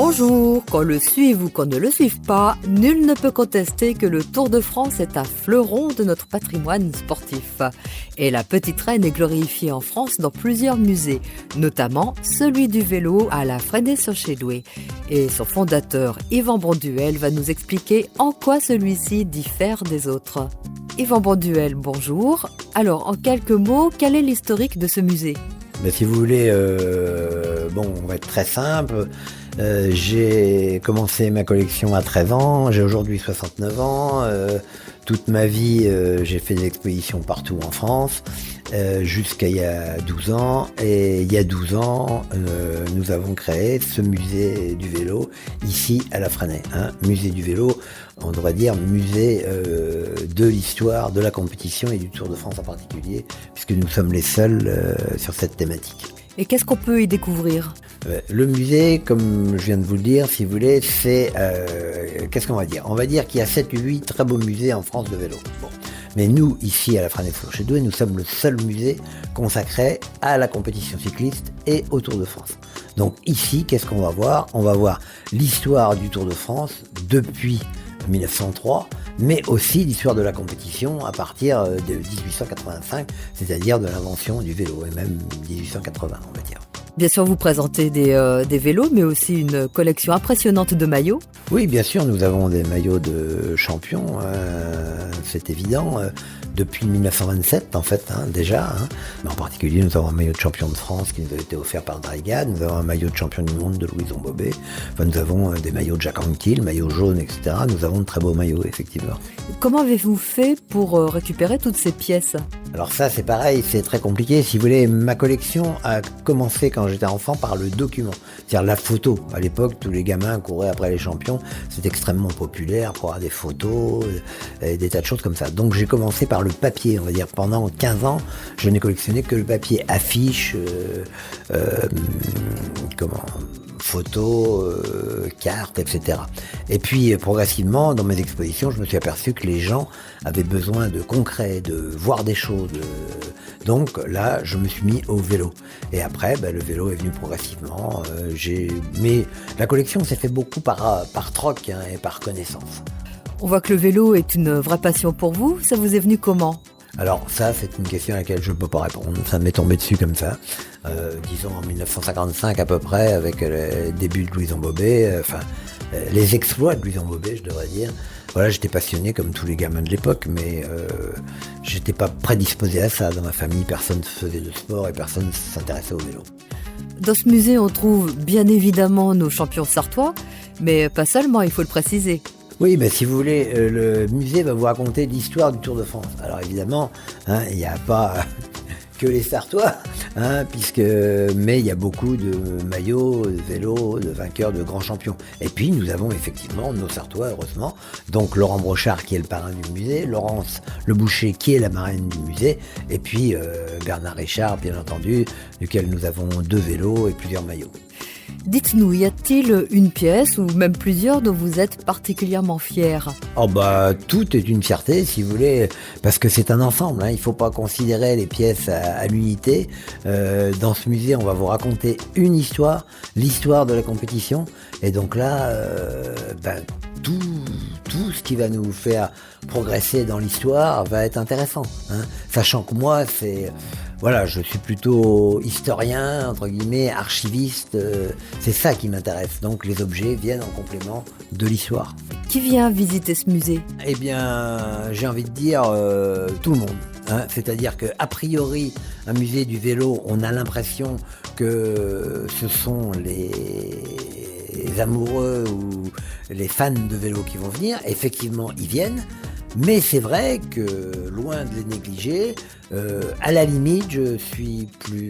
Bonjour, qu'on le suive ou qu'on ne le suive pas, nul ne peut contester que le Tour de France est un fleuron de notre patrimoine sportif. Et la petite reine est glorifiée en France dans plusieurs musées, notamment celui du vélo à la Fresnay-sur-Chédoué. Et son fondateur, Yvan Bonduel, va nous expliquer en quoi celui-ci diffère des autres. Yvan Bonduel, bonjour. Alors, en quelques mots, quel est l'historique de ce musée ? Mais si vous voulez, on va être très simple. J'ai commencé ma collection à 13 ans, j'ai aujourd'hui 69 ans. Toute ma vie, j'ai fait des expositions partout en France, jusqu'à il y a 12 ans. Et il y a 12 ans, nous avons créé ce musée du vélo, ici à la Fresnay. Musée du vélo, on devrait dire musée de l'histoire, de la compétition et du Tour de France en particulier, puisque nous sommes les seuls sur cette thématique. Et qu'est-ce qu'on peut y découvrir ? Le musée, comme je viens de vous le dire, si vous voulez, c'est... qu'est-ce qu'on va dire ? On va dire qu'il y a 7 ou 8 très beaux musées en France de vélo. Bon. Mais nous, ici, à la Fresnay-sur-Chédoué, nous sommes le seul musée consacré à la compétition cycliste et au Tour de France. Donc ici, qu'est-ce qu'on va voir ? On va voir l'histoire du Tour de France depuis 1903, mais aussi l'histoire de la compétition à partir de 1885, c'est-à-dire de l'invention du vélo, et même 1880, on va dire. Bien sûr, vous présentez des vélos, mais aussi une collection impressionnante de maillots. Oui, bien sûr, nous avons des maillots de champions, c'est évident, depuis 1927 en fait, déjà. Mais en particulier, nous avons un maillot de champion de France qui nous a été offert par Drygad, nous avons un maillot de champion du monde de Louison Bobet, nous avons des maillots de Jacques Anquetil, maillots jaunes, etc. Nous avons de très beaux maillots, effectivement. Comment avez-vous fait pour récupérer toutes ces pièces ? Alors ça, c'est pareil, c'est très compliqué. Si vous voulez, ma collection a commencé quand j'étais enfant par le document, c'est-à-dire la photo. À l'époque, tous les gamins couraient après les champions. C'était extrêmement populaire pour avoir des photos, et des tas de choses comme ça. Donc j'ai commencé par le papier, on va dire. Pendant 15 ans, je n'ai collectionné que le papier, affiches, photos, cartes, etc. Et puis progressivement, dans mes expositions, je me suis aperçu que les gens avaient besoin de concret, de voir des choses. Donc là, je me suis mis au vélo. Et après, le vélo est venu progressivement. Mais la collection s'est fait beaucoup par troc et par connaissance. On voit que le vélo est une vraie passion pour vous. Ça vous est venu comment ? Alors ça, c'est une question à laquelle je ne peux pas répondre. Ça m'est tombé dessus comme ça. Disons en 1955 à peu près, avec le début de Louison Bobet, les exploits de Louison Bobet, je devrais dire. Voilà, j'étais passionné comme tous les gamins de l'époque, mais j'étais pas prédisposé à ça. Dans ma famille, personne ne faisait de sport et personne ne s'intéressait au vélo. Dans ce musée, on trouve bien évidemment nos champions sartois, mais pas seulement, il faut le préciser. Oui, si vous voulez, le musée va vous raconter l'histoire du Tour de France. Alors évidemment, il n'y a pas que les Sartois, mais il y a beaucoup de maillots, de vélos, de vainqueurs, de grands champions. Et puis nous avons effectivement nos Sartois, heureusement. Donc Laurent Brochard qui est le parrain du musée, Laurence Le Boucher qui est la marraine du musée, et puis Bernard Richard, bien entendu, duquel nous avons 2 vélos et plusieurs maillots. Dites-nous, y a-t-il une pièce ou même plusieurs dont vous êtes particulièrement fiers ? Tout est une fierté, si vous voulez, parce que c'est un ensemble. Il ne faut pas considérer les pièces à l'unité. Dans ce musée, on va vous raconter une histoire, l'histoire de la compétition. Et donc là, tout ce qui va nous faire progresser dans l'histoire va être intéressant. Sachant que moi, je suis plutôt historien, entre guillemets, archiviste. C'est ça qui m'intéresse. Donc les objets viennent en complément de l'histoire. Qui vient visiter ce musée ? Eh bien, j'ai envie de dire tout le monde. C'est-à-dire qu'a priori, un musée du vélo, on a l'impression que ce sont les amoureux ou les fans de vélo qui vont venir. Effectivement, ils viennent. Mais c'est vrai que, loin de les négliger, à la limite, je suis plus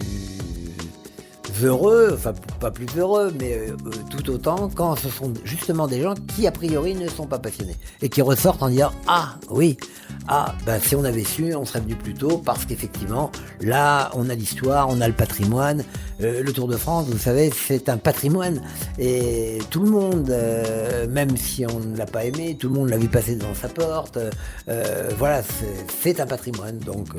heureux, pas plus heureux, mais tout autant quand ce sont justement des gens qui, a priori, ne sont pas passionnés et qui ressortent en disant « Ah, oui, si on avait su, on serait venu plus tôt parce qu'effectivement, là, on a l'histoire, on a le patrimoine. Le Tour de France, vous savez, c'est un patrimoine et tout le monde, même si on ne l'a pas aimé, tout le monde l'a vu passer devant sa porte. C'est un patrimoine, donc...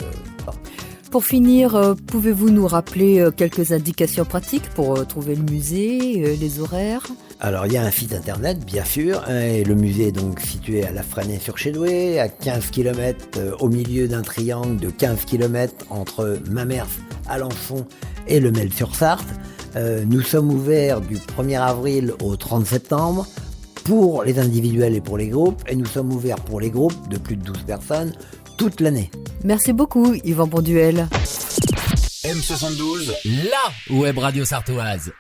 Pour finir, pouvez-vous nous rappeler quelques indications pratiques pour trouver le musée, les horaires ? Alors il y a un site internet bien sûr, et le musée est donc situé à Lafresnaye-sur-Chédoué, à 15 km au milieu d'un triangle de 15 km entre Mamers, Alençon et Le Mel-sur-Sarthe. Nous sommes ouverts du 1er avril au 30 septembre pour les individuels et pour les groupes, et nous sommes ouverts pour les groupes de plus de 12 personnes toute l'année. Merci beaucoup Yvan Bonduel. M72, la web radio sartoise.